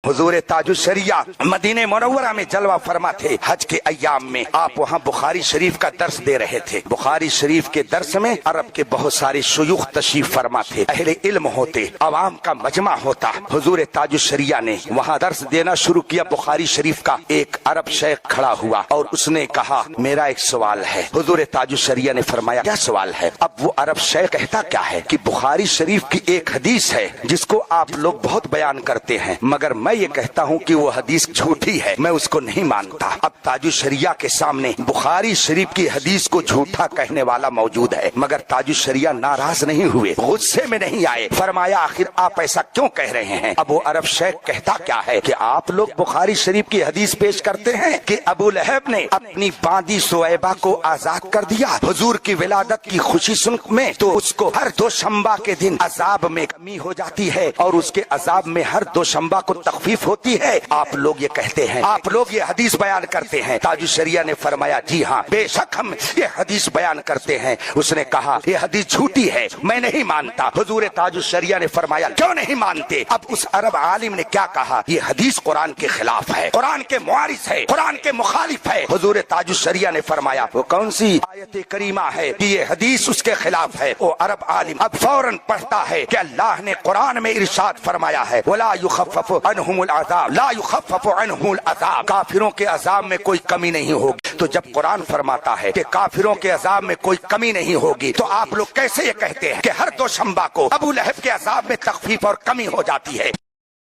हुजूर ताजुश्शरिया मदीने मुनव्वरा में जलवा फरमा थे। हज के अय्याम में आप वहाँ बुखारी शरीफ का दर्स दे रहे थे। बुखारी शरीफ के दर्स में अरब के बहुत सारे शुयूख तशरीफ फरमा थे, अहले इल्म होते, अवाम का मजमा होता। हुजूर ताजुश्शरिया ने वहाँ दर्स देना शुरू किया। बुखारी शरीफ का एक अरब शेख खड़ा हुआ और उसने कहा, मेरा एक सवाल है। हुजूर ताजुश्शरिया ने फरमाया, क्या सवाल है? अब वो अरब शेख कहता क्या है कि बुखारी शरीफ की एक हदीस है जिसको आप लोग बहुत बयान करते हैं, मगर मैं ये कहता हूँ कि वो हदीस झूठी है, मैं उसको नहीं मानता। अब ताजुश्शरिया के सामने बुखारी शरीफ की हदीस को झूठा कहने वाला मौजूद है, मगर ताजुश्शरिया नाराज नहीं हुए, गुस्से में नहीं आए। फरमाया, आखिर आप ऐसा क्यों कह रहे हैं? अब वो अरब शेख कहता क्या है कि आप लोग बुखारी शरीफ की हदीस पेश करते हैं कि अबू लहब ने अपनी बांदी सुएबा को आजाद कर दिया हुजूर की विलादत की खुशी सुन में, तो उसको हर दोशंबा के दिन अजाब में कमी हो जाती है और उसके अजाब में हर दोशंबा को तखफीफ होती है। आप लोग ये कहते हैं, आप लोग ये हदीस बयान करते हैं। ताजुश्शरिया ने फरमाया, जी हाँ, बेशक हम ये हदीस बयान करते हैं। उसने कहा, ये हदीस झूठी है, मैं नहीं मानता। हुजूर ताजुश्शरिया ने फरमाया, क्यों नहीं मानते? अब उस अरब आलिम ने क्या कहा, ये हदीस कुरान के खिलाफ है, कुरान के मुआरिस है, कुरान के मुखालिफ है। हुजूर ताजुश्शरिया ने फरमाया, वो कौन सी आयत करीमा है कि ये हदीस उसके खिलाफ है? वो अरब आलिम अब फौरन पढ़ता है कि अल्लाह ने कुरान में इरशाद फरमाया है, वला युखफ़फ़ु अन्हुमुल अज़ाब ला युखफ़फ़ु अन्हुमुल अज़ाब, काफिरों के अजाब में कोई कमी नहीं होगी। तो जब कुरान फरमाता है कि काफिरों के अजाब में कोई कमी नहीं होगी, तो आप लोग कैसे ये कहते हैं कि हर दोशंबा को अबू लहब के अजाब में तखफीफ और कमी हो जाती है?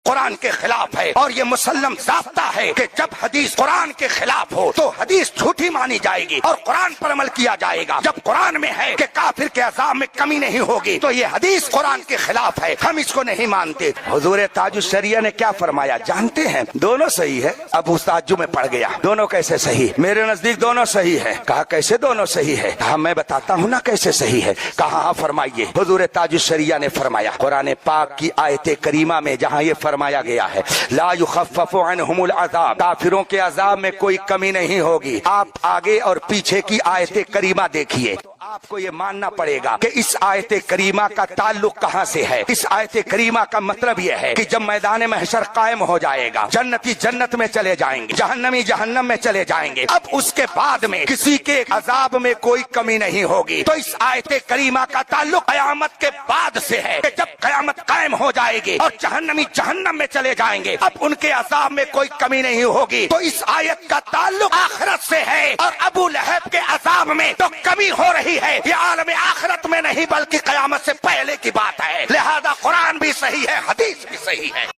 कुरान के खिलाफ है और ये मुसल्लम ज़ाब्ता है कि जब हदीस कुरान के खिलाफ हो तो हदीस झूठी मानी जाएगी और कुरान पर अमल किया जाएगा। जब कुरान में है कि काफिर के अजाब में कमी नहीं होगी, तो ये हदीस कुरान के खिलाफ है, हम इसको नहीं मानते। हुजूर ताजुश्शरिया ने क्या फरमाया जानते हैं? दोनों सही है। अब उस ताज्जुब में पड़ गया, दोनों कैसे सही? मेरे नजदीक दोनों सही है। कहा, कैसे दोनों सही है? कहा, मैं बताता हूँ ना कैसे सही है। कहा, हाँ फरमाइए। हुजूर ताजुश्शरिया ने फरमाया, कुरान पाक की आयत करीमा में जहाँ ये फरमाया गया है, ला युखफ़फ़ु अन्हुमुल अज़ाब, काफिरों के अजाब में कोई कमी नहीं होगी, आप आगे और पीछे की आयत करीमा देखिए तो आपको ये मानना पड़ेगा कि इस आयत करीमा का ताल्लुक कहाँ से है। इस आयत करीमा का मतलब यह है कि जब मैदान महशर कायम हो जाएगा, जन्नती जन्नत में चले जाएंगे, जहन्नमी जहन्नम में चले जाएंगे, अब उसके बाद में किसी के अजाब में कोई कमी नहीं होगी। तो इस आयत करीमा का ताल्लुक कयामत के बाद से है कि जब कयामत कायम हो जाएगी और जहन्नमी जहन्नम में चले जाएंगे, अब उनके अजाब में कोई कमी नहीं होगी। तो इस आयत का ताल्लुक आखिरत से है और अबू लहब के अजाब में तो कमी हो रही है, ये आलम आखिरत में नहीं बल्कि कयामत से पहले की बात है। लिहाजा कुरान भी सही है, हदीस भी सही है।